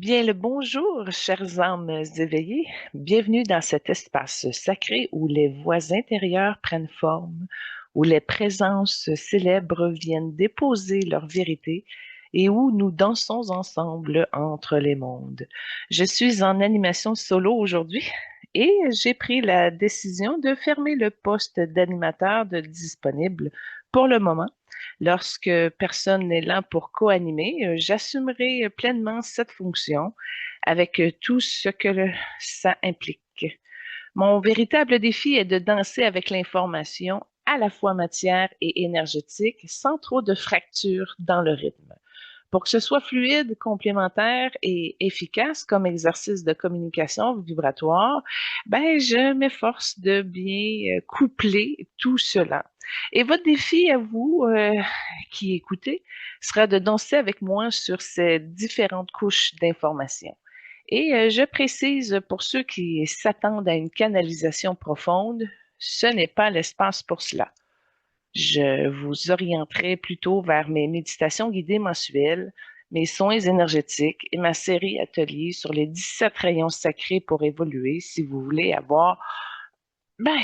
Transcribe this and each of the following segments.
Bien le bonjour, chères âmes éveillées. Bienvenue dans cet espace sacré où les voix intérieures prennent forme, où les présences célèbres viennent déposer leur vérité et où nous dansons ensemble entre les mondes. Je suis en animation solo aujourd'hui et j'ai pris la décision de fermer le poste d'animateur de disponible pour le moment. Lorsque personne n'est là pour co-animer, j'assumerai pleinement cette fonction avec tout ce que ça implique. Mon véritable défi est de danser avec l'information à la fois matière et énergétique sans trop de fractures dans le rythme. Pour que ce soit fluide, complémentaire et efficace comme exercice de communication vibratoire, je m'efforce de bien coupler tout cela. Et votre défi à vous qui écoutez sera de danser avec moi sur ces différentes couches d'informations. Et je précise pour ceux qui s'attendent à une canalisation profonde, ce n'est pas l'espace pour cela. Je vous orienterai plutôt vers mes méditations guidées mensuelles, mes soins énergétiques et ma série atelier sur les 17 rayons sacrés pour évoluer si vous voulez avoir ben,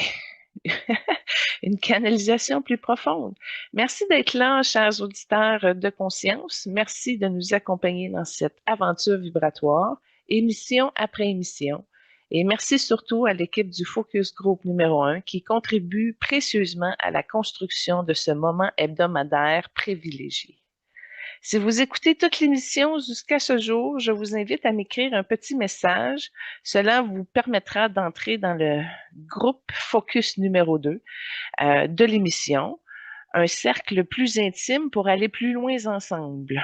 une canalisation plus profonde. Merci d'être là, chers auditeurs de conscience. Merci de nous accompagner dans cette aventure vibratoire, émission après émission. Et merci surtout à l'équipe du Focus Group numéro 1 qui contribue précieusement à la construction de ce moment hebdomadaire privilégié. Si vous écoutez toute l'émission jusqu'à ce jour, je vous invite à m'écrire un petit message. Cela vous permettra d'entrer dans le groupe Focus numéro 2 de l'émission, un cercle plus intime pour aller plus loin ensemble.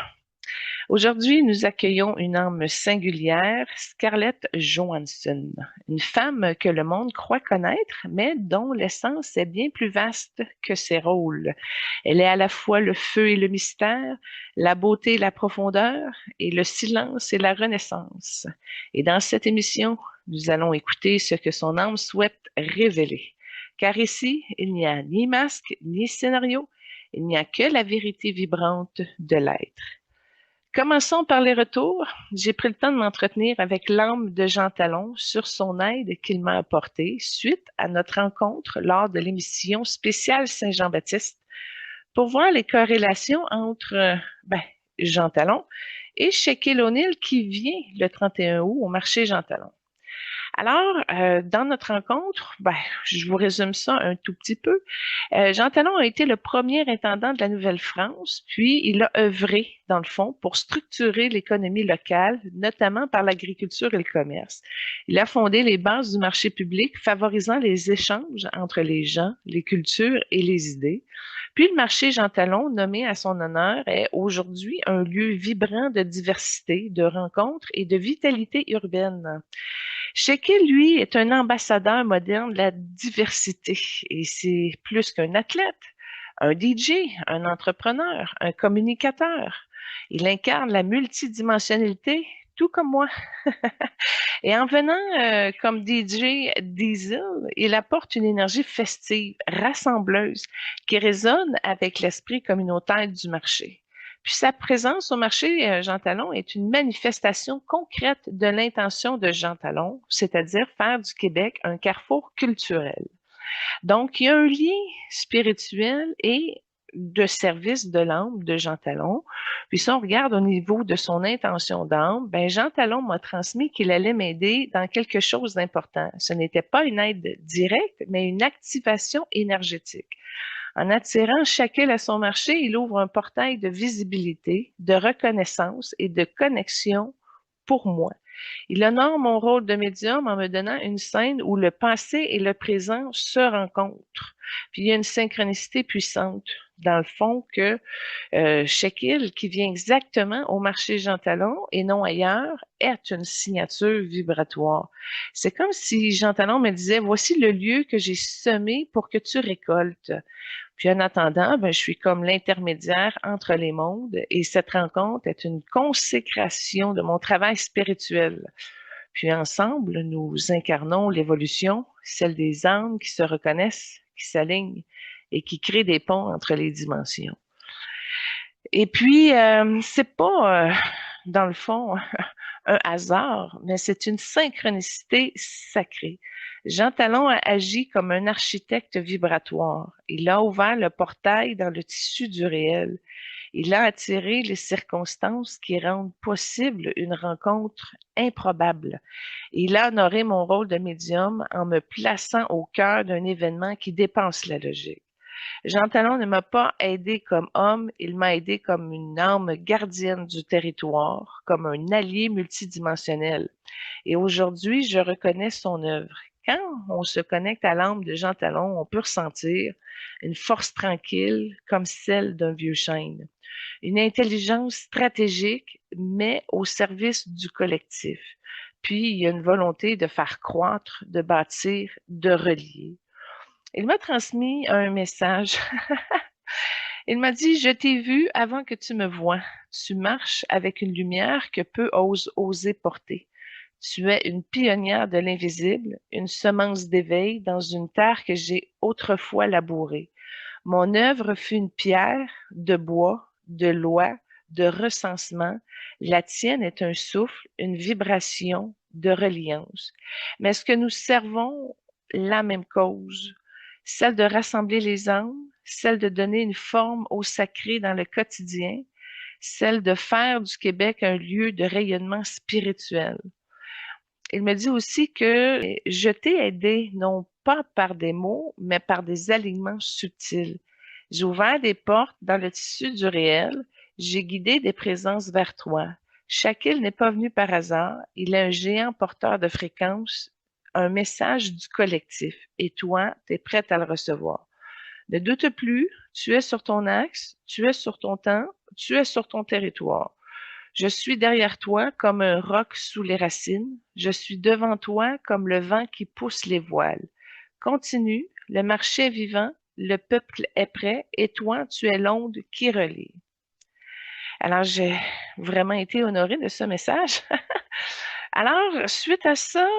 Aujourd'hui, nous accueillons une âme singulière, Scarlett Johansson, une femme que le monde croit connaître, mais dont l'essence est bien plus vaste que ses rôles. Elle est à la fois le feu et le mystère, la beauté et la profondeur, et le silence et la renaissance. Et dans cette émission, nous allons écouter ce que son âme souhaite révéler. Car ici, il n'y a ni masque, ni scénario, il n'y a que la vérité vibrante de l'être. Commençons par les retours. J'ai pris le temps de m'entretenir avec l'âme de Jean Talon sur son aide qu'il m'a apportée suite à notre rencontre lors de l'émission spéciale Saint-Jean-Baptiste pour voir les corrélations entre Jean Talon et Shaquille O'Neal qui vient le 31 août au marché Jean Talon. Alors, dans notre rencontre, je vous résume ça un tout petit peu. Jean Talon a été le premier intendant de la Nouvelle-France, puis il a œuvré, dans le fond, pour structurer l'économie locale, notamment par l'agriculture et le commerce. Il a fondé les bases du marché public, favorisant les échanges entre les gens, les cultures et les idées. Puis le marché Jean Talon, nommé à son honneur, est aujourd'hui un lieu vibrant de diversité, de rencontres et de vitalité urbaine. Shaquille, lui, est un ambassadeur moderne de la diversité et c'est plus qu'un athlète, un DJ, un entrepreneur, un communicateur. Il incarne la multidimensionnalité, tout comme moi. Et en venant comme DJ Diesel, il apporte une énergie festive, rassembleuse, qui résonne avec l'esprit communautaire du marché. Puis sa présence au marché Jean Talon est une manifestation concrète de l'intention de Jean Talon, c'est-à-dire faire du Québec un carrefour culturel. Donc, il y a un lien spirituel et de service de l'âme de Jean Talon. Puis si on regarde au niveau de son intention d'âme, Jean Talon m'a transmis qu'il allait m'aider dans quelque chose d'important. Ce n'était pas une aide directe, mais une activation énergétique. En attirant chacun à son marché, il ouvre un portail de visibilité, de reconnaissance et de connexion pour moi. Il honore mon rôle de médium en me donnant une scène où le passé et le présent se rencontrent. Puis il y a une synchronicité puissante, dans le fond, que Shaquille, qui vient exactement au marché Jean Talon et non ailleurs, est une signature vibratoire. C'est comme si Jean Talon me disait, voici le lieu que j'ai semé pour que tu récoltes. Puis en attendant, je suis comme l'intermédiaire entre les mondes et cette rencontre est une consécration de mon travail spirituel. Puis ensemble, nous incarnons l'évolution, celle des âmes qui se reconnaissent, qui s'alignent et qui créent des ponts entre les dimensions. Et puis, c'est pas, dans le fond, un hasard, mais c'est une synchronicité sacrée. Jean Talon a agi comme un architecte vibratoire. Il a ouvert le portail dans le tissu du réel. Il a attiré les circonstances qui rendent possible une rencontre improbable. Il a honoré mon rôle de médium en me plaçant au cœur d'un événement qui dépasse la logique. Jean Talon ne m'a pas aidé comme homme, il m'a aidé comme une âme gardienne du territoire, comme un allié multidimensionnel. Et aujourd'hui, je reconnais son œuvre. Quand on se connecte à l'âme de Jean Talon, on peut ressentir une force tranquille comme celle d'un vieux chêne, une intelligence stratégique, mais au service du collectif. Puis, il y a une volonté de faire croître, de bâtir, de relier. Il m'a transmis un message. Il m'a dit, je t'ai vu avant que tu me vois. Tu marches avec une lumière que peu osent oser porter. Tu es une pionnière de l'invisible, une semence d'éveil dans une terre que j'ai autrefois labourée. Mon œuvre fut une pierre de bois, de loi, de recensement. La tienne est un souffle, une vibration de reliance. Mais est-ce que nous servons la même cause, celle de rassembler les âmes, celle de donner une forme au sacré dans le quotidien, celle de faire du Québec un lieu de rayonnement spirituel? Il me dit aussi que je t'ai aidé, non pas par des mots, mais par des alignements subtils. J'ai ouvert des portes dans le tissu du réel, j'ai guidé des présences vers toi. Chaque île n'est pas venu par hasard, il est un géant porteur de fréquences, un message du collectif, et toi, tu es prête à le recevoir. Ne doute plus, tu es sur ton axe, tu es sur ton temps, tu es sur ton territoire. Je suis derrière toi comme un roc sous les racines. Je suis devant toi comme le vent qui pousse les voiles. Continue, le marché est vivant, le peuple est prêt et toi, tu es l'onde qui relie. Alors, j'ai vraiment été honorée de ce message. Alors, suite à ça,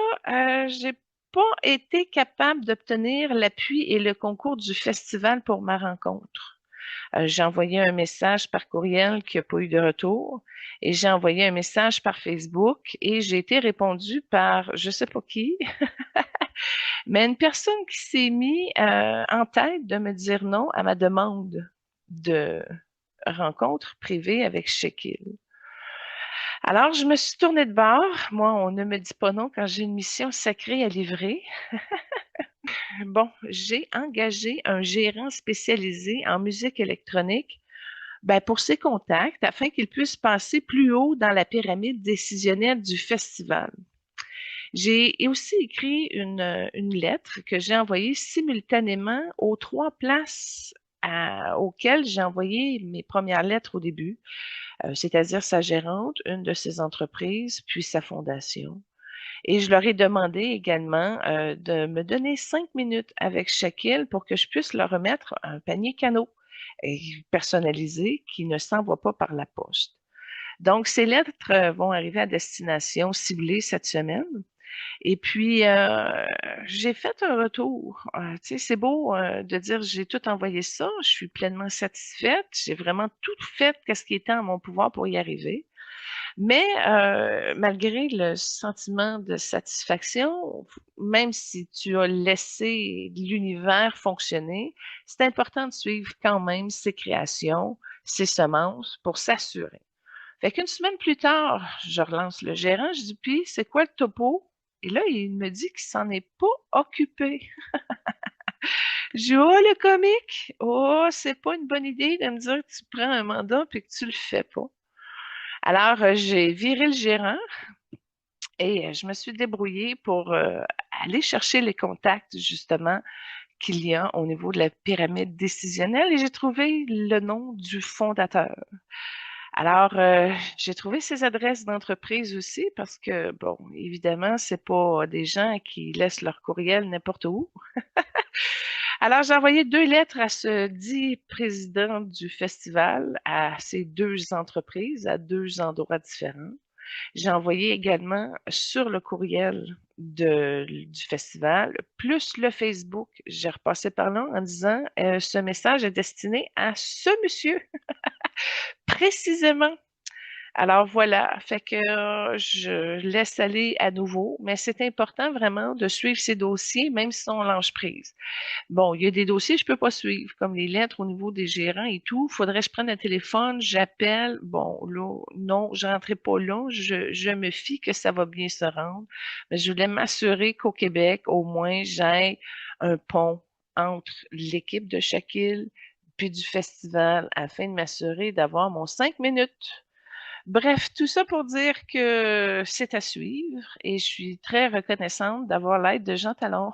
j'ai pas été capable d'obtenir l'appui et le concours du festival pour ma rencontre. J'ai envoyé un message par courriel qui n'a pas eu de retour et j'ai envoyé un message par Facebook et j'ai été répondue par je sais pas qui, mais une personne qui s'est mis en tête de me dire non à ma demande de rencontre privée avec Shekil. Alors, je me suis tournée de bord. Moi, on ne me dit pas non quand j'ai une mission sacrée à livrer. Bon, j'ai engagé un gérant spécialisé en musique électronique pour ses contacts afin qu'il puisse passer plus haut dans la pyramide décisionnelle du festival. J'ai aussi écrit une lettre que j'ai envoyée simultanément aux 3 places auxquelles j'ai envoyé mes premières lettres au début, c'est-à-dire sa gérante, une de ses entreprises, puis sa fondation. Et je leur ai demandé également de me donner 5 minutes avec Shakil pour que je puisse leur remettre un panier canot personnalisé qui ne s'envoie pas par la poste. Donc, ces lettres vont arriver à destination ciblée cette semaine. Et puis, j'ai fait un retour. Tu sais, c'est beau de dire j'ai tout envoyé ça, je suis pleinement satisfaite, j'ai vraiment tout fait ce qui était en mon pouvoir pour y arriver. Mais malgré le sentiment de satisfaction, même si tu as laissé l'univers fonctionner, c'est important de suivre quand même ses créations, ses semences pour s'assurer. Fait qu'une semaine plus tard, je relance le gérant, je dis puis c'est quoi le topo? Et là, il me dit qu'il s'en est pas occupé. Je dis oh le comique, oh c'est pas une bonne idée de me dire que tu prends un mandat puis que tu le fais pas. Alors, j'ai viré le gérant et je me suis débrouillée pour aller chercher les contacts, justement, qu'il y a au niveau de la pyramide décisionnelle et j'ai trouvé le nom du fondateur. Alors, j'ai trouvé ses adresses d'entreprise aussi parce que, bon, évidemment, c'est pas des gens qui laissent leur courriel n'importe où. Alors, j'ai envoyé 2 lettres à ce dit président du festival, à ces 2 entreprises, à 2 endroits différents. J'ai envoyé également sur le courriel du festival, plus le Facebook. J'ai repassé par là en disant ce message est destiné à ce monsieur, précisément. Alors voilà, fait que je laisse aller à nouveau, mais c'est important vraiment de suivre ces dossiers, même si on lâche prise. Bon, il y a des dossiers que je peux pas suivre, comme les lettres au niveau des gérants et tout. Faudrait que je prenne le téléphone, j'appelle. Bon, là, non, je rentrerai pas là. Je me fie que ça va bien se rendre. Mais je voulais m'assurer qu'au Québec, au moins, j'ai un pont entre l'équipe de chaque île puis du festival afin de m'assurer d'avoir mon 5 minutes. Bref, tout ça pour dire que c'est à suivre et je suis très reconnaissante d'avoir l'aide de Jean Talon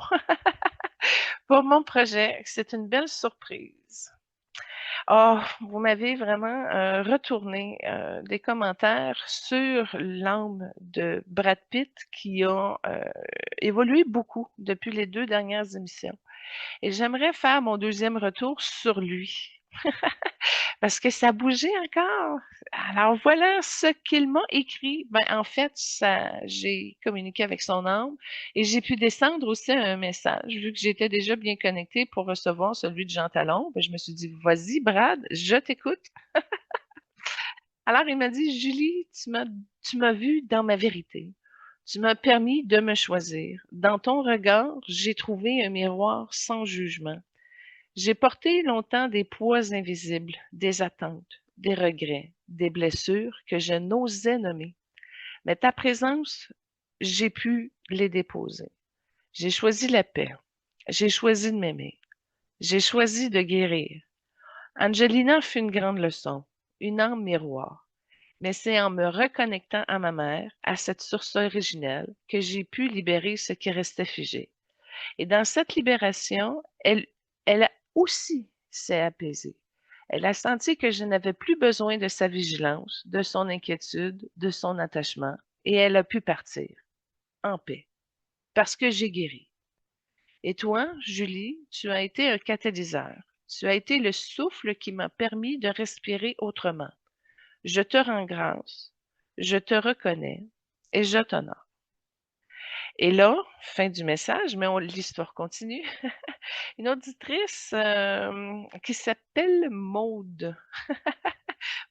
pour mon projet. C'est une belle surprise. Oh, vous m'avez vraiment retourné des commentaires sur l'âme de Brad Pitt qui a évolué beaucoup depuis les 2 dernières émissions. Et j'aimerais faire mon deuxième retour sur lui. Parce que ça bougeait encore. Alors voilà ce qu'il m'a écrit. Ben, en fait, j'ai communiqué avec son âme et j'ai pu descendre aussi un message. Vu que j'étais déjà bien connectée pour recevoir celui de Jean Talon, ben, je me suis dit, vas-y, Brad, je t'écoute. Alors il m'a dit, Julie, tu m'as vu dans ma vérité. Tu m'as permis de me choisir. Dans ton regard, j'ai trouvé un miroir sans jugement. J'ai porté longtemps des poids invisibles, des attentes, des regrets, des blessures que je n'osais nommer. Mais ta présence, j'ai pu les déposer. J'ai choisi la paix. J'ai choisi de m'aimer. J'ai choisi de guérir. Angelina fut une grande leçon, une âme miroir. Mais c'est en me reconnectant à ma mère, à cette source originelle, que j'ai pu libérer ce qui restait figé. Et dans cette libération, elle aussi s'est apaisée. Elle a senti que je n'avais plus besoin de sa vigilance, de son inquiétude, de son attachement, et elle a pu partir en paix, parce que j'ai guéri. Et toi, Julie, tu as été un catalyseur. Tu as été le souffle qui m'a permis de respirer autrement. Je te rends grâce, je te reconnais et je t'honore. Et là, fin du message, mais l'histoire continue. Une auditrice qui s'appelle Maude.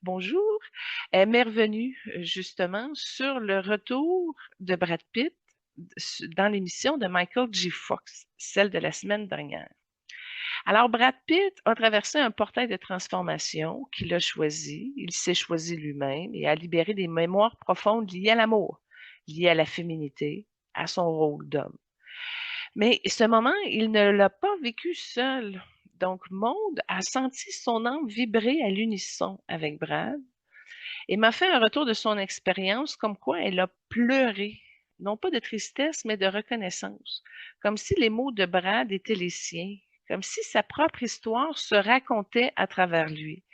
Bonjour. Elle m'est revenue justement sur le retour de Brad Pitt dans l'émission de Michael J. Fox, celle de la semaine dernière. Alors, Brad Pitt a traversé un portail de transformation qu'il a choisi. Il s'est choisi lui-même et a libéré des mémoires profondes liées à l'amour, liées à la féminité, à son rôle d'homme. Mais ce moment, il ne l'a pas vécu seul. Donc, Maude a senti son âme vibrer à l'unisson avec Brad et m'a fait un retour de son expérience comme quoi elle a pleuré, non pas de tristesse, mais de reconnaissance, comme si les mots de Brad étaient les siens, comme si sa propre histoire se racontait à travers lui.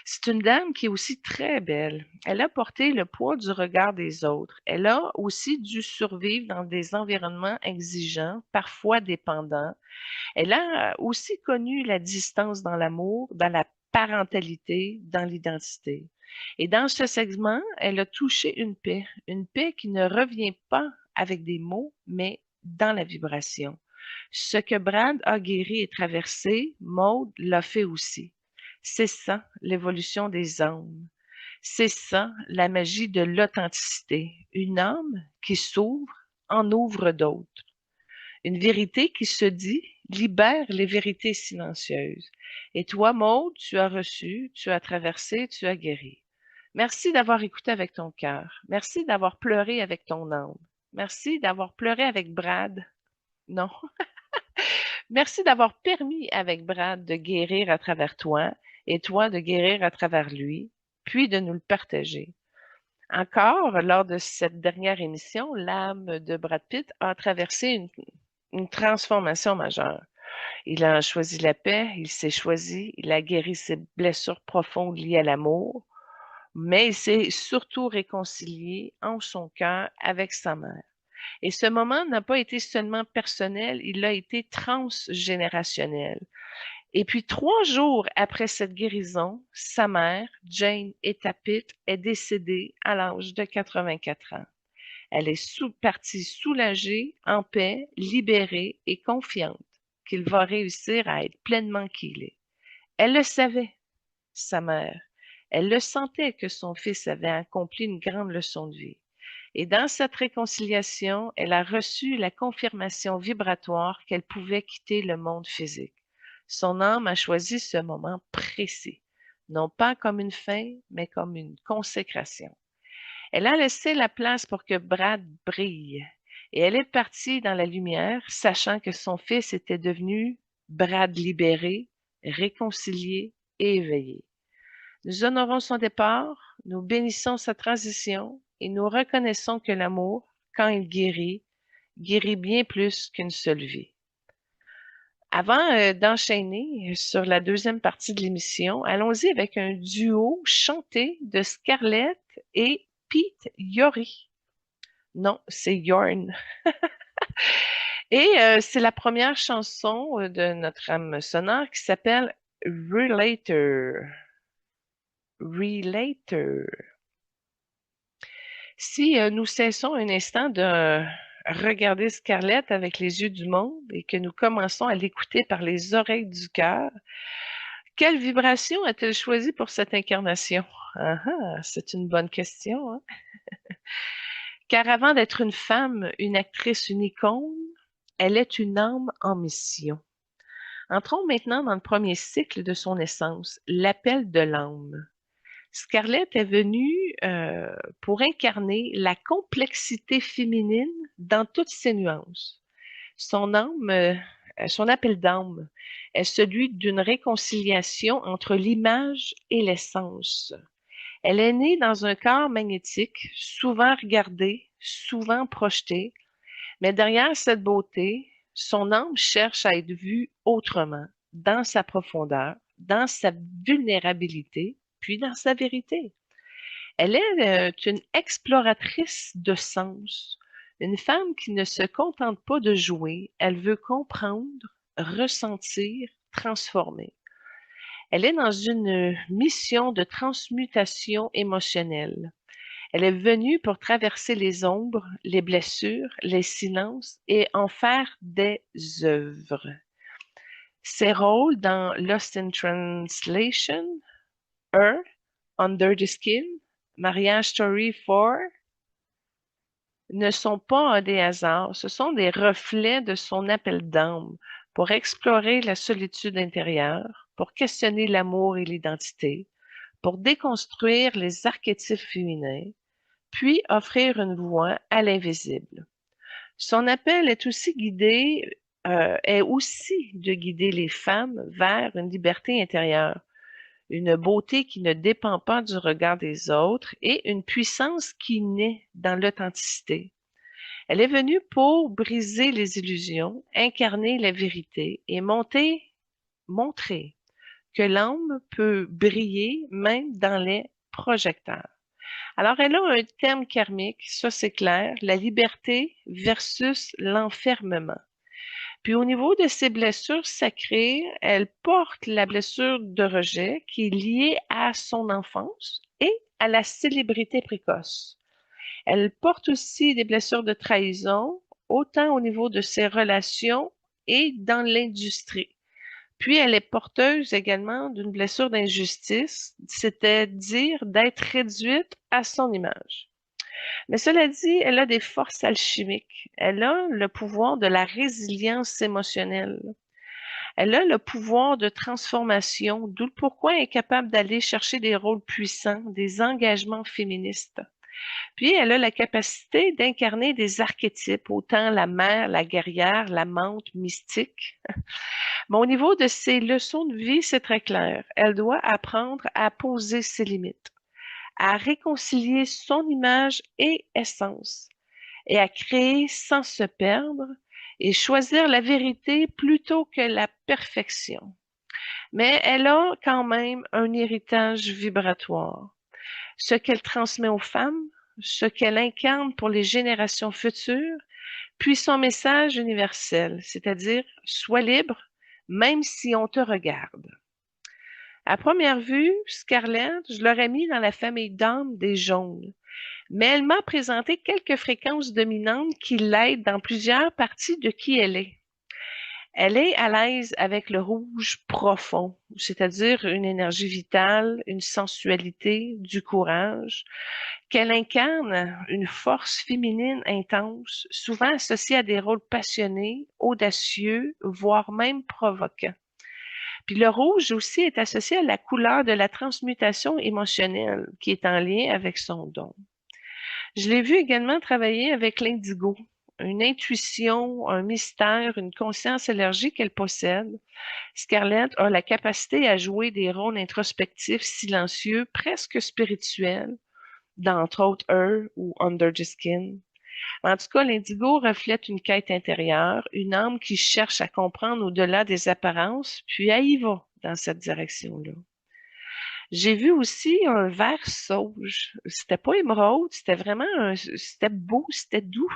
C'est une dame qui est aussi très belle. Elle a porté le poids du regard des autres. Elle a aussi dû survivre dans des environnements exigeants, parfois dépendants. Elle a aussi connu la distance dans l'amour, dans la parentalité, dans l'identité. Et dans ce segment, elle a touché une paix qui ne revient pas avec des mots, mais dans la vibration. Ce que Brad a guéri et traversé, Maud l'a fait aussi. C'est ça, l'évolution des âmes. C'est ça, la magie de l'authenticité. Une âme qui s'ouvre en ouvre d'autres. Une vérité qui se dit libère les vérités silencieuses. Et toi, Maud, tu as reçu, tu as traversé, tu as guéri. Merci d'avoir écouté avec ton cœur. Merci d'avoir pleuré avec ton âme. Merci d'avoir pleuré avec Brad. Non. Merci d'avoir permis avec Brad de guérir à travers toi et toi de guérir à travers lui, puis de nous le partager. Encore, lors de cette dernière émission, l'âme de Brad Pitt a traversé une transformation majeure. Il a choisi la paix, il s'est choisi, il a guéri ses blessures profondes liées à l'amour, mais il s'est surtout réconcilié en son cœur avec sa mère. Et ce moment n'a pas été seulement personnel, il a été transgénérationnel. Et puis 3 jours après cette guérison, sa mère, Jane Etta Pitt, est décédée à l'âge de 84 ans. Elle est partie soulagée, en paix, libérée et confiante qu'il va réussir à être pleinement qui il est. Elle le savait, sa mère. Elle le sentait que son fils avait accompli une grande leçon de vie. Et dans cette réconciliation, elle a reçu la confirmation vibratoire qu'elle pouvait quitter le monde physique. Son âme a choisi ce moment précis, non pas comme une fin, mais comme une consécration. Elle a laissé la place pour que Brad brille, et elle est partie dans la lumière, sachant que son fils était devenu Brad libéré, réconcilié et éveillé. Nous honorons son départ, nous bénissons sa transition et nous reconnaissons que l'amour, quand il guérit, guérit bien plus qu'une seule vie. Avant d'enchaîner sur la deuxième partie de l'émission, allons-y avec un duo chanté de Scarlett et Pete Yorry. Non, c'est Yorn. Et c'est la première chanson de notre âme sonore qui s'appelle Relator. Relator. Si nous cessons un instant de regarder Scarlett avec les yeux du monde et que nous commençons à l'écouter par les oreilles du cœur, quelle vibration a-t-elle choisi pour cette incarnation? Ah, c'est une bonne question, hein? Car avant d'être une femme, une actrice, une icône, elle est une âme en mission. Entrons maintenant dans le premier cycle de son essence, l'appel de l'âme. Scarlett est venue pour incarner la complexité féminine dans toutes ses nuances. Son âme, son appel d'âme est celui d'une réconciliation entre l'image et l'essence. Elle est née dans un corps magnétique, souvent regardé, souvent projeté, mais derrière cette beauté, son âme cherche à être vue autrement, dans sa profondeur, dans sa vulnérabilité, puis dans sa vérité. Elle est une exploratrice de sens, une femme qui ne se contente pas de jouer, elle veut comprendre, ressentir, transformer. Elle est dans une mission de transmutation émotionnelle. Elle est venue pour traverser les ombres, les blessures, les silences et en faire des œuvres. Ses rôles dans Lost in Translation, Her, Under the Skin, Mariage Story 4 ne sont pas des hasards, ce sont des reflets de son appel d'âme pour explorer la solitude intérieure, pour questionner l'amour et l'identité, pour déconstruire les archétypes féminins, puis offrir une voix à l'invisible. Son appel est aussi de guider les femmes vers une liberté intérieure, une beauté qui ne dépend pas du regard des autres et une puissance qui naît dans l'authenticité. Elle est venue pour briser les illusions, incarner la vérité et montrer que l'âme peut briller même dans les projecteurs. Alors, elle a un thème karmique, ça c'est clair, la liberté versus l'enfermement. Puis au niveau de ses blessures sacrées, elle porte la blessure de rejet qui est liée à son enfance et à la célébrité précoce. Elle porte aussi des blessures de trahison, autant au niveau de ses relations et dans l'industrie. Puis elle est porteuse également d'une blessure d'injustice, c'est-à-dire d'être réduite à son image. Mais cela dit, elle a des forces alchimiques. Elle a le pouvoir de la résilience émotionnelle. Elle a le pouvoir de transformation, d'où le pourquoi elle est capable d'aller chercher des rôles puissants, des engagements féministes. Puis elle a la capacité d'incarner des archétypes, autant la mère, la guerrière, l'amante, mystique. Mais au niveau de ses leçons de vie, c'est très clair. Elle doit apprendre à poser ses limites, à réconcilier son image et essence, et à créer sans se perdre et choisir la vérité plutôt que la perfection. Mais elle a quand même un héritage vibratoire. Ce qu'elle transmet aux femmes, ce qu'elle incarne pour les générations futures, puis son message universel, c'est-à-dire « Sois libre, même si on te regarde ». À première vue, Scarlett, je l'aurais mis dans la famille d'âmes des jaunes, mais elle m'a présenté quelques fréquences dominantes qui l'aident dans plusieurs parties de qui elle est. Elle est à l'aise avec le rouge profond, c'est-à-dire une énergie vitale, une sensualité, du courage, qu'elle incarne une force féminine intense, souvent associée à des rôles passionnés, audacieux, voire même provoquants. Puis le rouge aussi est associé à la couleur de la transmutation émotionnelle, qui est en lien avec son don. Je l'ai vu également travailler avec l'indigo, une intuition, un mystère, une conscience élargie qu'elle possède. Scarlett a la capacité à jouer des rôles introspectifs, silencieux, presque spirituels, dans entre autres Her ou Under the Skin. En tout cas, l'indigo reflète une quête intérieure, une âme qui cherche à comprendre au-delà des apparences, puis elle y va dans cette direction-là. J'ai vu aussi un vert sauge. C'était pas émeraude, c'était beau, c'était doux.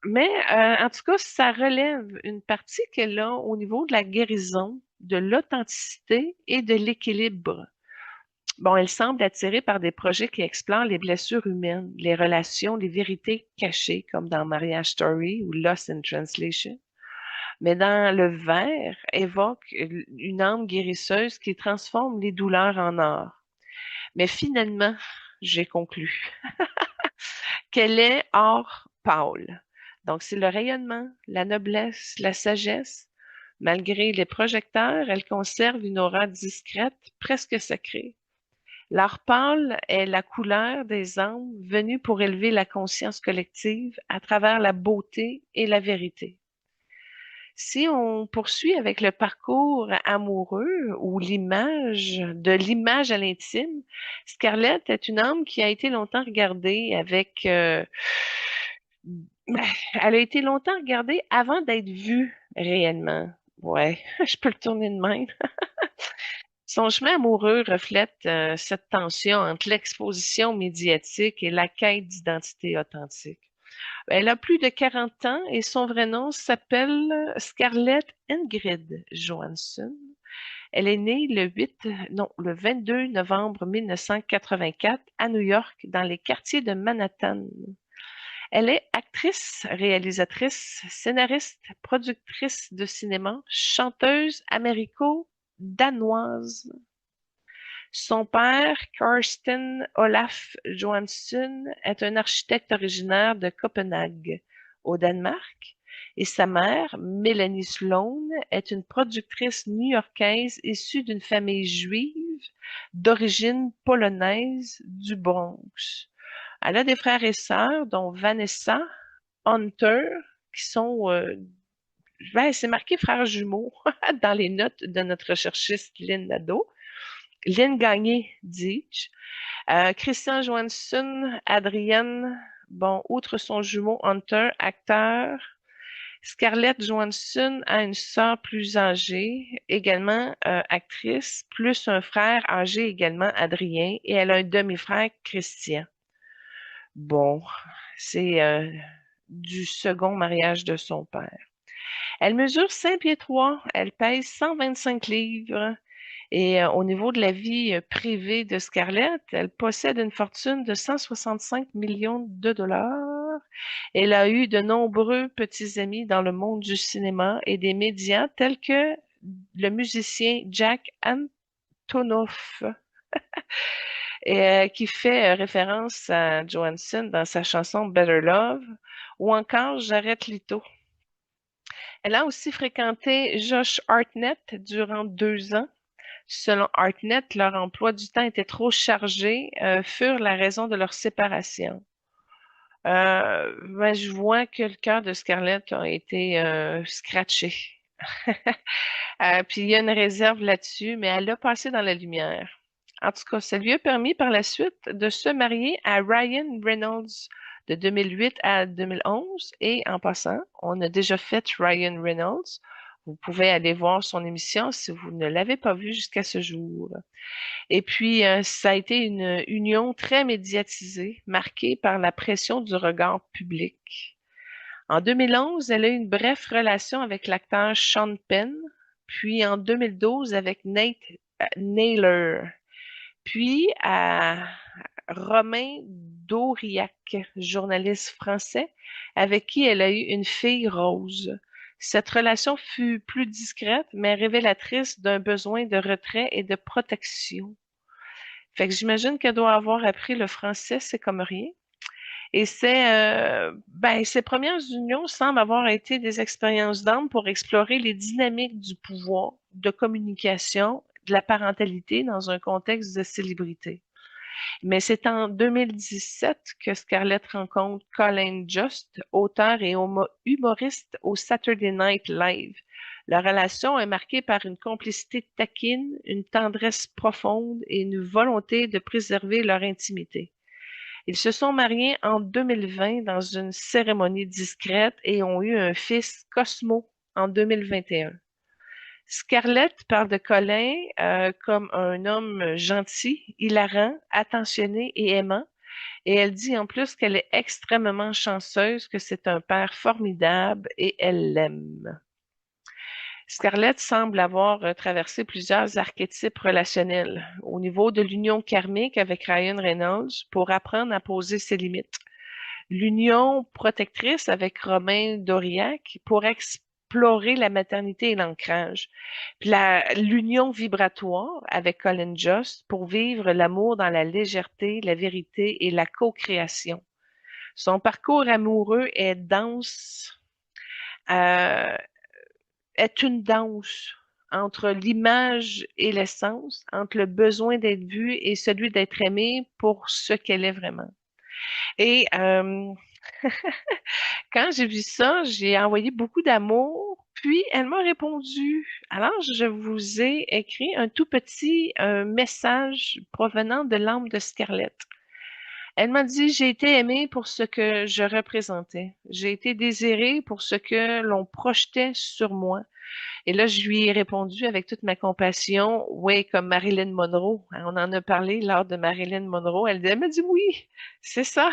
Mais en tout cas, ça relève une partie qu'elle a au niveau de la guérison, de l'authenticité et de l'équilibre. Bon, elle semble attirée par des projets qui explorent les blessures humaines, les relations, les vérités cachées, comme dans Marriage Story ou Lost in Translation. Mais dans le vert, évoque une âme guérisseuse qui transforme les douleurs en or. Mais finalement, j'ai conclu qu'elle est or pâle. Donc, c'est le rayonnement, la noblesse, la sagesse. Malgré les projecteurs, elle conserve une aura discrète, presque sacrée. L'or pâle est la couleur des âmes venues pour élever la conscience collective à travers la beauté et la vérité. Si on poursuit avec le parcours amoureux ou l'image à l'intime, Scarlett est une âme qui a été longtemps regardée elle a été longtemps regardée avant d'être vue réellement. Ouais, je peux le tourner de même. Son chemin amoureux reflète cette tension entre l'exposition médiatique et la quête d'identité authentique. Elle a plus de 40 ans et son vrai nom s'appelle Scarlett Ingrid Johansson. Elle est née le 22 novembre 1984 à New York, dans les quartiers de Manhattan. Elle est actrice, réalisatrice, scénariste, productrice de cinéma, chanteuse américo-danoise. Son père, Karsten Olaf Johansson, est un architecte originaire de Copenhague, au Danemark, et sa mère, Mélanie Sloan, est une productrice new-yorkaise issue d'une famille juive d'origine polonaise du Bronx. Elle a des frères et sœurs, dont Vanessa, Hunter, qui sont, c'est marqué frères jumeaux dans les notes de notre recherchiste Lynn Nadeau. Lynn Gagné, dis-je. Christian Johansson, Adrienne, bon, outre son jumeau Hunter, acteur. Scarlett Johansson a une sœur plus âgée, également actrice, plus un frère âgé également, Adrien, et elle a un demi-frère, Christian. Bon, c'est du second mariage de son père. Elle mesure 5 pieds 3, elle pèse 125 livres. Et au niveau de la vie privée de Scarlett, elle possède une fortune de 165 millions de dollars. Elle a eu de nombreux petits amis dans le monde du cinéma et des médias tels que le musicien Jack Antonoff, qui fait référence à Johansson dans sa chanson Better Love, ou encore Jared Leto. Elle a aussi fréquenté Josh Hartnett durant 2 ans. Selon Hartnett, leur emploi du temps était trop chargé, furent la raison de leur séparation. Je vois que le cœur de Scarlett a été scratché. Puis il y a une réserve là-dessus, mais elle a passé dans la lumière. En tout cas, ça lui a permis par la suite de se marier à Ryan Reynolds de 2008 à 2011. Et en passant, on a déjà fait Ryan Reynolds. Vous pouvez aller voir son émission si vous ne l'avez pas vue jusqu'à ce jour. Et puis, ça a été une union très médiatisée, marquée par la pression du regard public. En 2011, elle a eu une brève relation avec l'acteur Sean Penn, puis en 2012 avec Nate Naylor, puis à Romain Dauriac, journaliste français, avec qui elle a eu une fille Rose. Cette relation fut plus discrète, mais révélatrice d'un besoin de retrait et de protection. Fait que j'imagine qu'elle doit avoir appris le français, c'est comme rien. Et ses premières unions semblent avoir été des expériences d'âme pour explorer les dynamiques du pouvoir, de communication, de la parentalité dans un contexte de célébrité. Mais c'est en 2017 que Scarlett rencontre Colin Jost, auteur et humoriste au Saturday Night Live. Leur relation est marquée par une complicité taquine, une tendresse profonde et une volonté de préserver leur intimité. Ils se sont mariés en 2020 dans une cérémonie discrète et ont eu un fils, Cosmo, en 2021. Scarlett parle de Colin comme un homme gentil, hilarant, attentionné et aimant, et elle dit en plus qu'elle est extrêmement chanceuse, que c'est un père formidable et elle l'aime. Scarlett semble avoir traversé plusieurs archétypes relationnels au niveau de l'union karmique avec Ryan Reynolds pour apprendre à poser ses limites. L'union protectrice avec Romain Doriac pour explorer la maternité et l'ancrage. Puis l'union vibratoire avec Colin Jost pour vivre l'amour dans la légèreté, la vérité et la co-création. Son parcours amoureux euh, est une danse entre l'image et l'essence, entre le besoin d'être vu et celui d'être aimé pour ce qu'elle est vraiment. Et quand j'ai vu ça, j'ai envoyé beaucoup d'amour, puis elle m'a répondu. Alors, je vous ai écrit un tout petit message provenant de l'âme de Scarlett. Elle m'a dit, j'ai été aimée pour ce que je représentais. J'ai été désirée pour ce que l'on projetait sur moi. Et là, je lui ai répondu avec toute ma compassion, oui, comme Marilyn Monroe. On en a parlé lors de Marilyn Monroe. Elle m'a dit oui, c'est ça.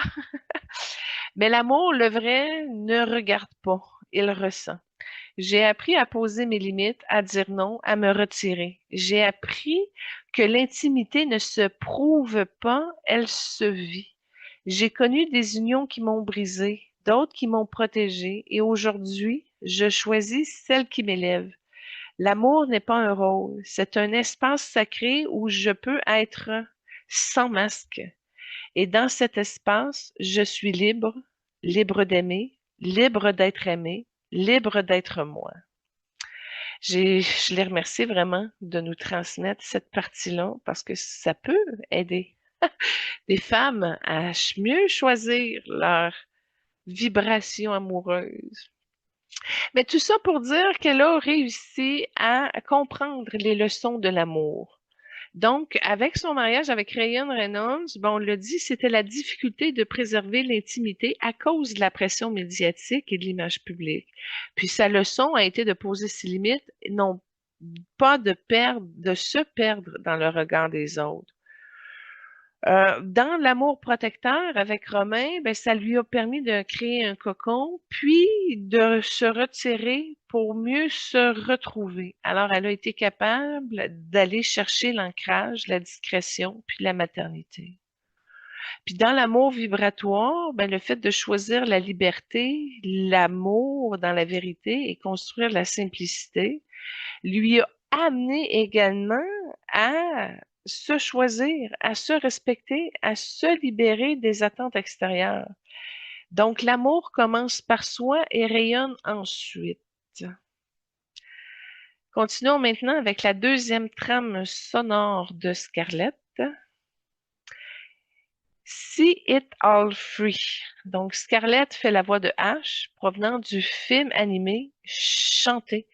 Mais l'amour, le vrai, ne regarde pas, il ressent. J'ai appris à poser mes limites, à dire non, à me retirer. J'ai appris que l'intimité ne se prouve pas, elle se vit. J'ai connu des unions qui m'ont brisée, d'autres qui m'ont protégée, et aujourd'hui, je choisis celle qui m'élève. L'amour n'est pas un rôle, c'est un espace sacré où je peux être sans masque. Et dans cet espace, je suis libre, libre d'aimer, libre d'être aimé, libre d'être moi. Je les remercie vraiment de nous transmettre cette partie-là parce que ça peut aider les femmes à mieux choisir leur vibration amoureuse. Mais tout ça pour dire qu'elle a réussi à comprendre les leçons de l'amour. Donc, avec son mariage avec Ryan Reynolds, bon, on l'a dit, c'était la difficulté de préserver l'intimité à cause de la pression médiatique et de l'image publique. Puis sa leçon a été de poser ses limites, non pas de se perdre dans le regard des autres. Dans l'amour protecteur avec Romain, ben, ça lui a permis de créer un cocon, puis de se retirer pour mieux se retrouver. Alors, elle a été capable d'aller chercher l'ancrage, la discrétion, puis la maternité. Puis dans l'amour vibratoire, ben, le fait de choisir la liberté, l'amour dans la vérité et construire la simplicité, lui a amené également à se choisir, à se respecter, à se libérer des attentes extérieures. Donc, l'amour commence par soi et rayonne ensuite. Continuons maintenant avec la deuxième trame sonore de Scarlett. See It All Free. Donc, Scarlett fait la voix de Ash, provenant du film animé Chanté.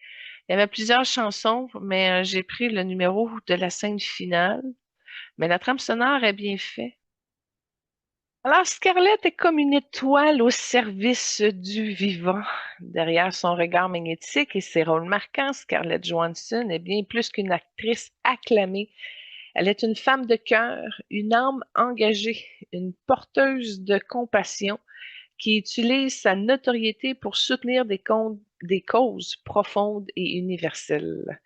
Il y avait plusieurs chansons, mais j'ai pris le numéro de la scène finale. Mais la trame sonore est bien faite. Alors, Scarlett est comme une étoile au service du vivant. Derrière son regard magnétique et ses rôles marquants, Scarlett Johansson est bien plus qu'une actrice acclamée. Elle est une femme de cœur, une âme engagée, une porteuse de compassion qui utilise sa notoriété pour soutenir des causes profondes et universelles.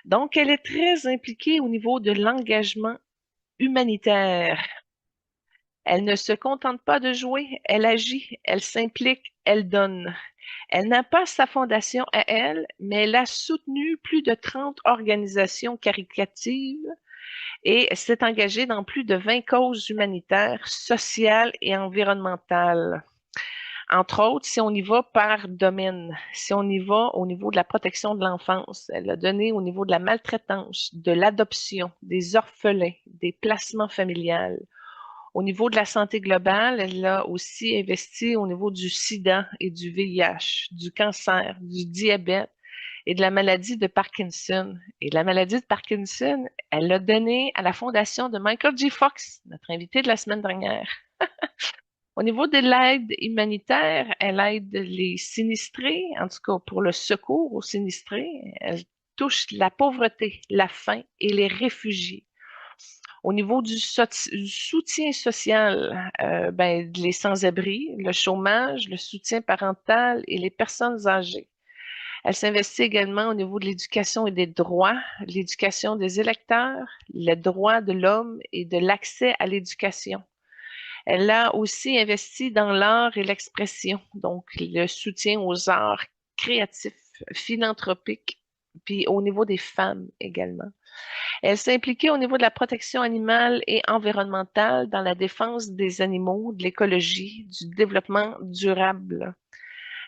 Donc, elle est très impliquée au niveau de l'engagement humanitaire. Elle ne se contente pas de jouer, elle agit, elle s'implique, elle donne. Elle n'a pas sa fondation à elle, mais elle a soutenu plus de 30 organisations caritatives et s'est engagée dans plus de 20 causes humanitaires, sociales et environnementales. Entre autres, si on y va par domaine, si on y va au niveau de la protection de l'enfance, elle a donné au niveau de la maltraitance, de l'adoption, des orphelins, des placements familiales. Au niveau de la santé globale, elle a aussi investi au niveau du sida et du VIH, du cancer, du diabète et de la maladie de Parkinson. Et la maladie de Parkinson, elle l'a donnée à la fondation de Michael J. Fox, notre invité de la semaine dernière. Au niveau de l'aide humanitaire, elle aide les sinistrés, en tout cas pour le secours aux sinistrés. Elle touche la pauvreté, la faim et les réfugiés. Au niveau du soutien social, les sans-abri, le chômage, le soutien parental et les personnes âgées. Elle s'investit également au niveau de l'éducation et des droits, l'éducation des électeurs, les droits de l'homme et de l'accès à l'éducation. Elle a aussi investi dans l'art et l'expression, donc le soutien aux arts créatifs, philanthropiques, puis au niveau des femmes également. Elle s'est impliquée au niveau de la protection animale et environnementale dans la défense des animaux, de l'écologie, du développement durable.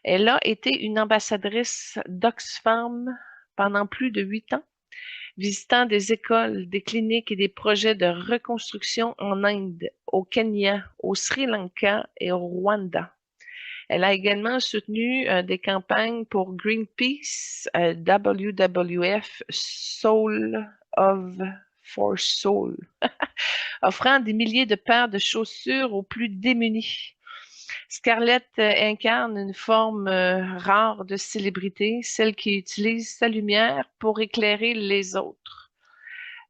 Elle a été une ambassadrice d'Oxfam pendant plus de 8 ans, visitant des écoles, des cliniques et des projets de reconstruction en Inde, au Kenya, au Sri Lanka et au Rwanda. Elle a également soutenu des campagnes pour Greenpeace, WWF, Soul of for Soul, offrant des milliers de paires de chaussures aux plus démunis. Scarlett incarne une forme rare de célébrité, celle qui utilise sa lumière pour éclairer les autres.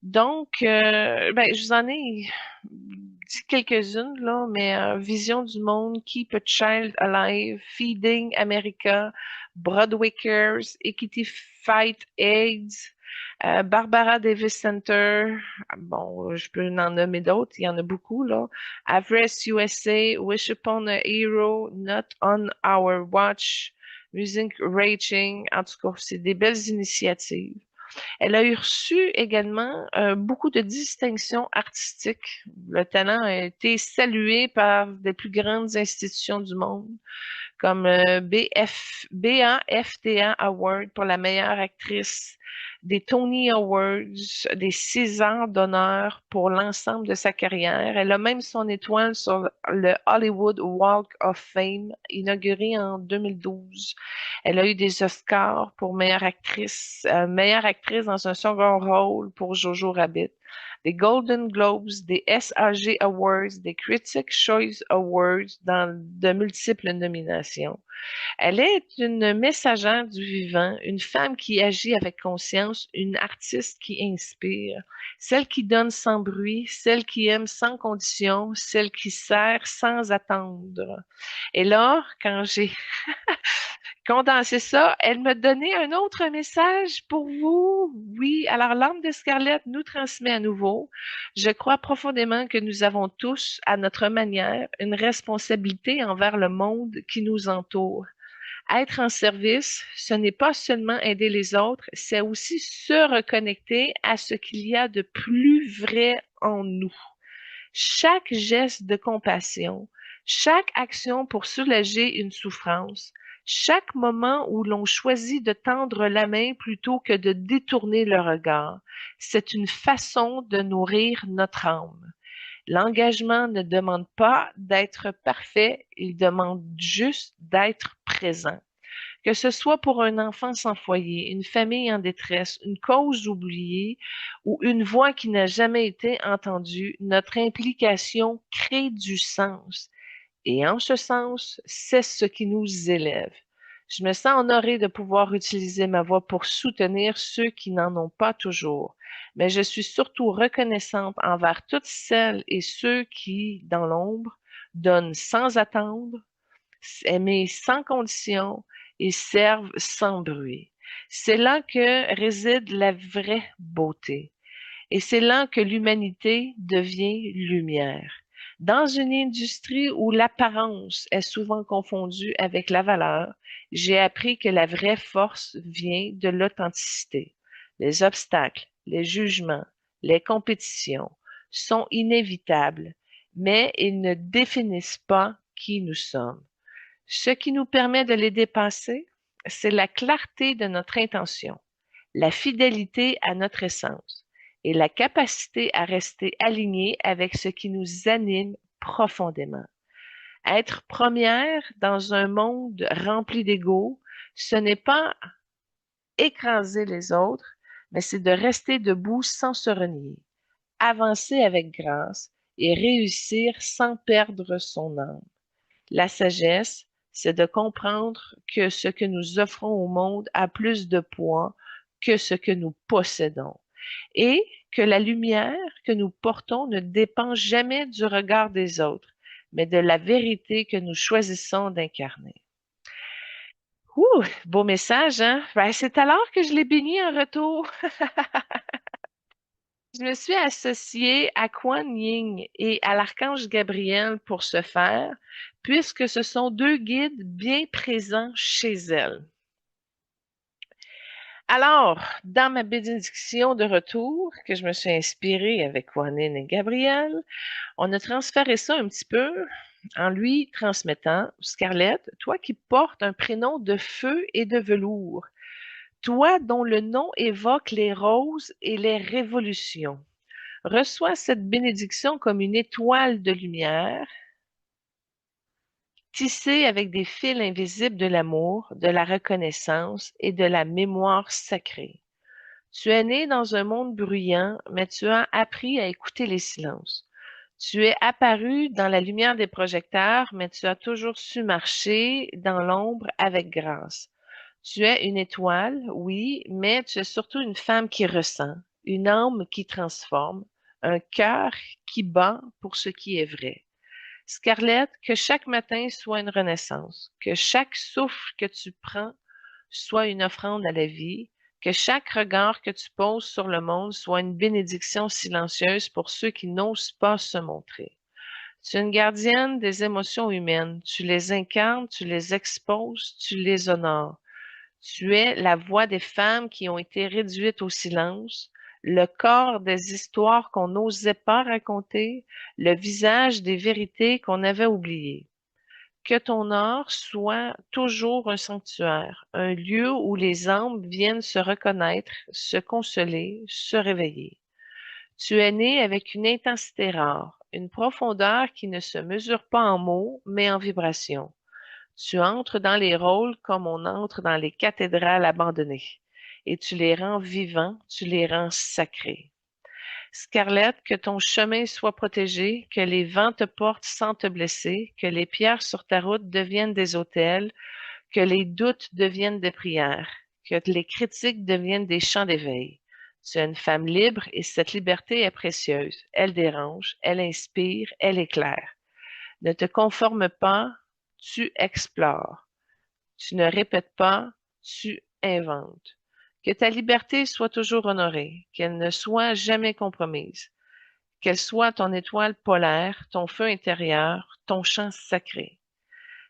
Donc, je vous en ai dit quelques-unes, là, mais Vision du monde, Keep a Child Alive, Feeding America, Broadwakers, Equity Fight AIDS, Barbara Davis Center, bon, je peux en nommer d'autres, il y en a beaucoup, là. Avres USA, Wish Upon a Hero, Not on Our Watch, Music Raging, en tout cas, c'est des belles initiatives. Elle a eu reçu également beaucoup de distinctions artistiques. Le talent a été salué par des plus grandes institutions du monde, comme BAFTA Award pour la meilleure actrice, des Tony Awards, des Césars d'honneur pour l'ensemble de sa carrière. Elle a même son étoile sur le Hollywood Walk of Fame, inauguré en 2012. Elle a eu des Oscars pour meilleure actrice dans un second rôle pour Jojo Rabbit, des Golden Globes, des SAG Awards, des Critics' Choice Awards dans de multiples nominations. Elle est une messagère du vivant, une femme qui agit avec conscience, une artiste qui inspire, celle qui donne sans bruit, celle qui aime sans condition, celle qui sert sans attendre. Et là, quand j'ai condenser ça, elle me donnait un autre message pour vous. Oui, alors l'âme de Scarlett nous transmet à nouveau. Je crois profondément que nous avons tous, à notre manière, une responsabilité envers le monde qui nous entoure. Être en service, ce n'est pas seulement aider les autres, c'est aussi se reconnecter à ce qu'il y a de plus vrai en nous. Chaque geste de compassion, chaque action pour soulager une souffrance, chaque moment où l'on choisit de tendre la main plutôt que de détourner le regard, c'est une façon de nourrir notre âme. L'engagement ne demande pas d'être parfait, il demande juste d'être présent. Que ce soit pour un enfant sans foyer, une famille en détresse, une cause oubliée ou une voix qui n'a jamais été entendue, notre implication crée du sens. Et en ce sens, c'est ce qui nous élève. Je me sens honorée de pouvoir utiliser ma voix pour soutenir ceux qui n'en ont pas toujours. Mais je suis surtout reconnaissante envers toutes celles et ceux qui, dans l'ombre, donnent sans attendre, aimer sans condition et servent sans bruit. C'est là que réside la vraie beauté. Et c'est là que l'humanité devient lumière. Dans une industrie où l'apparence est souvent confondue avec la valeur, j'ai appris que la vraie force vient de l'authenticité. Les obstacles, les jugements, les compétitions sont inévitables, mais ils ne définissent pas qui nous sommes. Ce qui nous permet de les dépasser, c'est la clarté de notre intention, la fidélité à notre essence et la capacité à rester aligné avec ce qui nous anime profondément. Être première dans un monde rempli d'ego, ce n'est pas écraser les autres, mais c'est de rester debout sans se renier, avancer avec grâce et réussir sans perdre son âme. La sagesse, c'est de comprendre que ce que nous offrons au monde a plus de poids que ce que nous possédons et que la lumière que nous portons ne dépend jamais du regard des autres, mais de la vérité que nous choisissons d'incarner. Ouh, beau message, hein? Ben, c'est alors que je l'ai béni en retour. Je me suis associée à Kuan Yin et à l'archange Gabriel pour ce faire, puisque ce sont deux guides bien présents chez elle. Alors, dans ma bénédiction de retour, que je me suis inspirée avec Kuan Yin et Gabriel, on a transféré ça un petit peu en lui transmettant, Scarlett, toi qui portes un prénom de feu et de velours, toi dont le nom évoque les roses et les révolutions. Reçois cette bénédiction comme une étoile de lumière, tissée avec des fils invisibles de l'amour, de la reconnaissance et de la mémoire sacrée. Tu es né dans un monde bruyant, mais tu as appris à écouter les silences. Tu es apparu dans la lumière des projecteurs, mais tu as toujours su marcher dans l'ombre avec grâce. Tu es une étoile, oui, mais tu es surtout une femme qui ressent, une âme qui transforme, un cœur qui bat pour ce qui est vrai. Scarlett, que chaque matin soit une renaissance, que chaque souffle que tu prends soit une offrande à la vie, que chaque regard que tu poses sur le monde soit une bénédiction silencieuse pour ceux qui n'osent pas se montrer. Tu es une gardienne des émotions humaines. Tu les incarnes, tu les exposes, tu les honores. Tu es la voix des femmes qui ont été réduites au silence, le corps des histoires qu'on n'osait pas raconter, le visage des vérités qu'on avait oubliées. Que ton art soit toujours un sanctuaire, un lieu où les âmes viennent se reconnaître, se consoler, se réveiller. Tu es né avec une intensité rare, une profondeur qui ne se mesure pas en mots, mais en vibrations. Tu entres dans les rôles comme on entre dans les cathédrales abandonnées, et tu les rends vivants, tu les rends sacrés. Scarlett, que ton chemin soit protégé, que les vents te portent sans te blesser, que les pierres sur ta route deviennent des autels, que les doutes deviennent des prières, que les critiques deviennent des chants d'éveil. Tu es une femme libre et cette liberté est précieuse. Elle dérange, elle inspire, elle éclaire. Ne te conforme pas, tu explores. Tu ne répètes pas, tu inventes. Que ta liberté soit toujours honorée, qu'elle ne soit jamais compromise, qu'elle soit ton étoile polaire, ton feu intérieur, ton chant sacré.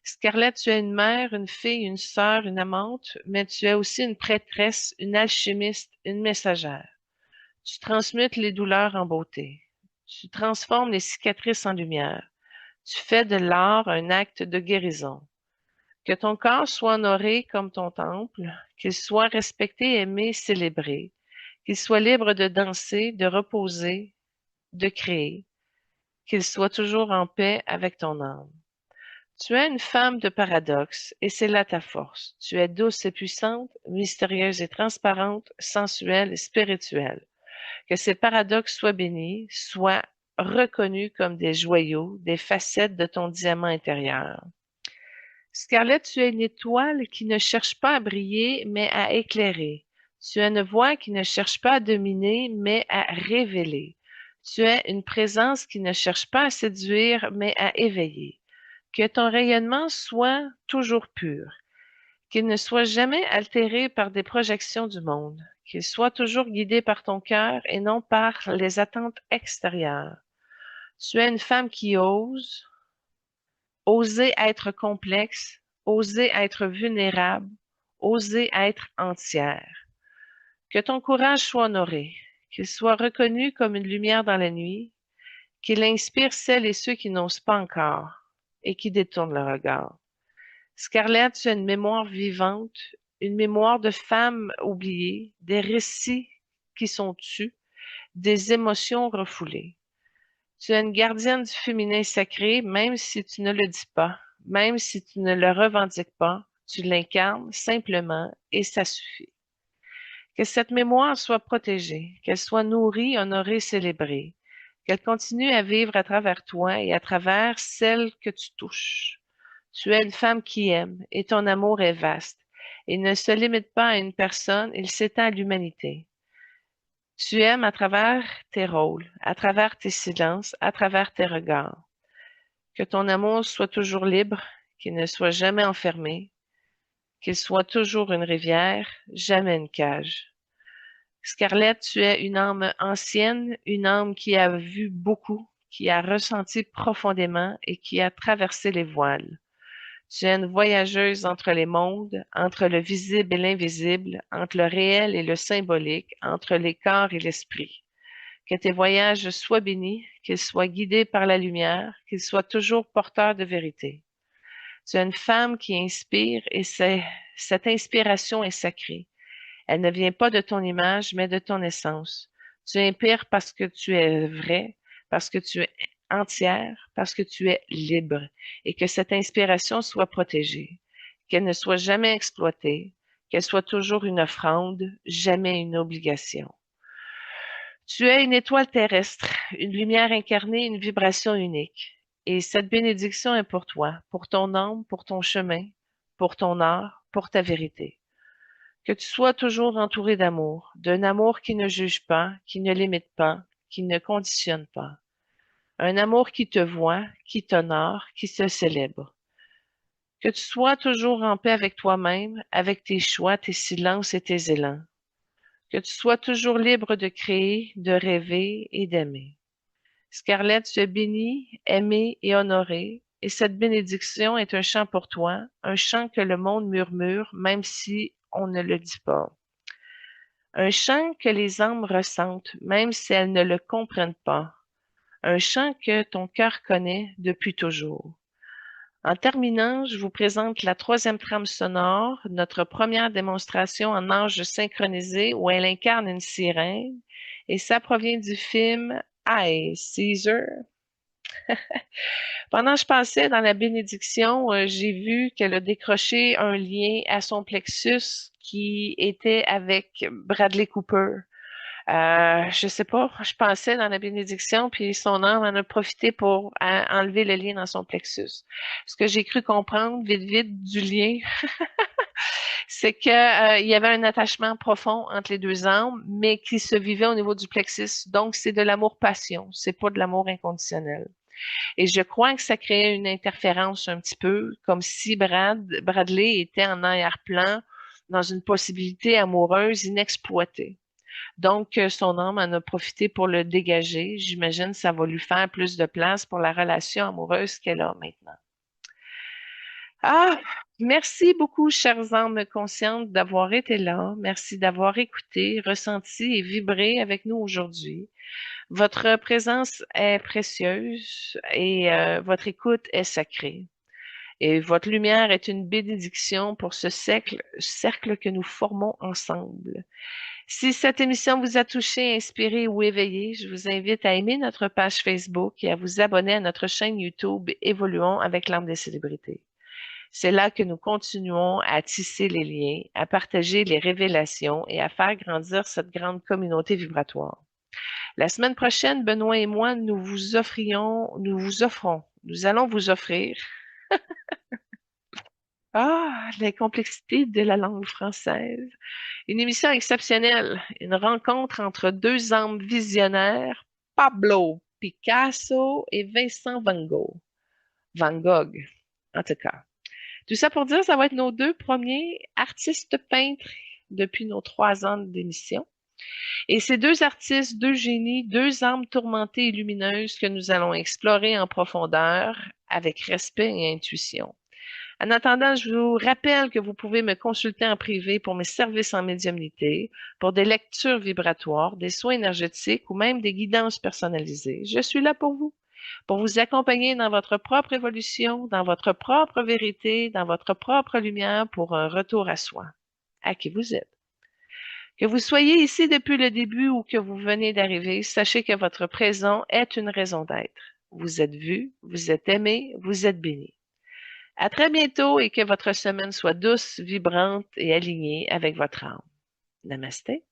Scarlett, tu es une mère, une fille, une sœur, une amante, mais tu es aussi une prêtresse, une alchimiste, une messagère. Tu transmutes les douleurs en beauté. Tu transformes les cicatrices en lumière. Tu fais de l'art un acte de guérison. Que ton corps soit honoré comme ton temple, qu'il soit respecté, aimé, célébré, qu'il soit libre de danser, de reposer, de créer, qu'il soit toujours en paix avec ton âme. Tu es une femme de paradoxe, et c'est là ta force. Tu es douce et puissante, mystérieuse et transparente, sensuelle et spirituelle. Que ces paradoxes soient bénis, soient reconnus comme des joyaux, des facettes de ton diamant intérieur. Scarlett, tu es une étoile qui ne cherche pas à briller, mais à éclairer. Tu es une voix qui ne cherche pas à dominer, mais à révéler. Tu es une présence qui ne cherche pas à séduire, mais à éveiller. Que ton rayonnement soit toujours pur, qu'il ne soit jamais altéré par des projections du monde, qu'il soit toujours guidé par ton cœur et non par les attentes extérieures. Tu es une femme qui ose, oser être complexe, oser être vulnérable, oser être entière. Que ton courage soit honoré, qu'il soit reconnu comme une lumière dans la nuit, qu'il inspire celles et ceux qui n'osent pas encore et qui détournent le regard. Scarlett, tu as une mémoire vivante, une mémoire de femme oubliée, des récits qui sont tus, des émotions refoulées. Tu es une gardienne du féminin sacré, même si tu ne le dis pas, même si tu ne le revendiques pas, tu l'incarnes simplement et ça suffit. Que cette mémoire soit protégée, qu'elle soit nourrie, honorée, célébrée, qu'elle continue à vivre à travers toi et à travers celle que tu touches. Tu es une femme qui aime et ton amour est vaste. Il ne se limite pas à une personne, il s'étend à l'humanité. Tu aimes à travers tes rôles, à travers tes silences, à travers tes regards. Que ton amour soit toujours libre, qu'il ne soit jamais enfermé, qu'il soit toujours une rivière, jamais une cage. Scarlett, tu es une âme ancienne, une âme qui a vu beaucoup, qui a ressenti profondément et qui a traversé les voiles. Tu es une voyageuse entre les mondes, entre le visible et l'invisible, entre le réel et le symbolique, entre les corps et l'esprit. Que tes voyages soient bénis, qu'ils soient guidés par la lumière, qu'ils soient toujours porteurs de vérité. Tu es une femme qui inspire et cette inspiration est sacrée. Elle ne vient pas de ton image, mais de ton essence. Tu inspires parce que tu es vrai, parce que tu es entière, parce que tu es libre, et que cette inspiration soit protégée, qu'elle ne soit jamais exploitée, qu'elle soit toujours une offrande, jamais une obligation. Tu es une étoile terrestre, une lumière incarnée, une vibration unique. Et cette bénédiction est pour toi, pour ton âme, pour ton chemin, pour ton art, pour ta vérité. Que tu sois toujours entouré d'amour, d'un amour qui ne juge pas, qui ne limite pas, qui ne conditionne pas. Un amour qui te voit, qui t'honore, qui se célèbre. Que tu sois toujours en paix avec toi-même, avec tes choix, tes silences et tes élans. Que tu sois toujours libre de créer, de rêver et d'aimer. Scarlett, tu es bénie, aimée et honorée, et cette bénédiction est un chant pour toi, un chant que le monde murmure, même si on ne le dit pas. Un chant que les âmes ressentent, même si elles ne le comprennent pas. Un chant que ton cœur connaît depuis toujours. En terminant, je vous présente la troisième trame sonore, notre première démonstration en âge synchronisé où elle incarne une sirène, et ça provient du film Hi, Caesar. Pendant que je passais dans la bénédiction, j'ai vu qu'elle a décroché un lien à son plexus qui était avec Bradley Cooper. Je sais pas, je pensais dans la bénédiction, puis son âme en a profité pour enlever le lien dans son plexus. Ce que j'ai cru comprendre vite vite du lien, c'est que il y avait un attachement profond entre les deux âmes, mais qui se vivait au niveau du plexus. Donc c'est de l'amour-passion, c'est pas de l'amour inconditionnel. Et je crois que ça créait une interférence un petit peu, comme si Bradley était en arrière-plan dans une possibilité amoureuse inexploitée. Donc, son âme en a profité pour le dégager. J'imagine que ça va lui faire plus de place pour la relation amoureuse qu'elle a maintenant. Ah, merci beaucoup, chères âmes conscientes, d'avoir été là. Merci d'avoir écouté, ressenti et vibré avec nous aujourd'hui. Votre présence est précieuse et votre écoute est sacrée. Et votre lumière est une bénédiction pour ce cercle que nous formons ensemble. Si cette émission vous a touché, inspiré ou éveillé, je vous invite à aimer notre page Facebook et à vous abonner à notre chaîne YouTube Évoluons avec l'âme des célébrités. C'est là que nous continuons à tisser les liens, à partager les révélations et à faire grandir cette grande communauté vibratoire. La semaine prochaine, Benoît et moi, nous allons vous offrir la complexité de la langue française. Une émission exceptionnelle, une rencontre entre deux âmes visionnaires, Pablo Picasso et Vincent Van Gogh. Van Gogh, en tout cas. Tout ça pour dire, ça va être nos deux premiers artistes peintres depuis nos 3 ans d'émission. Et ces deux artistes, deux génies, deux âmes tourmentées et lumineuses que nous allons explorer en profondeur avec respect et intuition. En attendant, je vous rappelle que vous pouvez me consulter en privé pour mes services en médiumnité, pour des lectures vibratoires, des soins énergétiques ou même des guidances personnalisées. Je suis là pour vous accompagner dans votre propre évolution, dans votre propre vérité, dans votre propre lumière pour un retour à soi, à qui vous êtes. Que vous soyez ici depuis le début ou que vous venez d'arriver, sachez que votre présent est une raison d'être. Vous êtes vu, vous êtes aimé, vous êtes béni. À très bientôt et que votre semaine soit douce, vibrante et alignée avec votre âme. Namasté.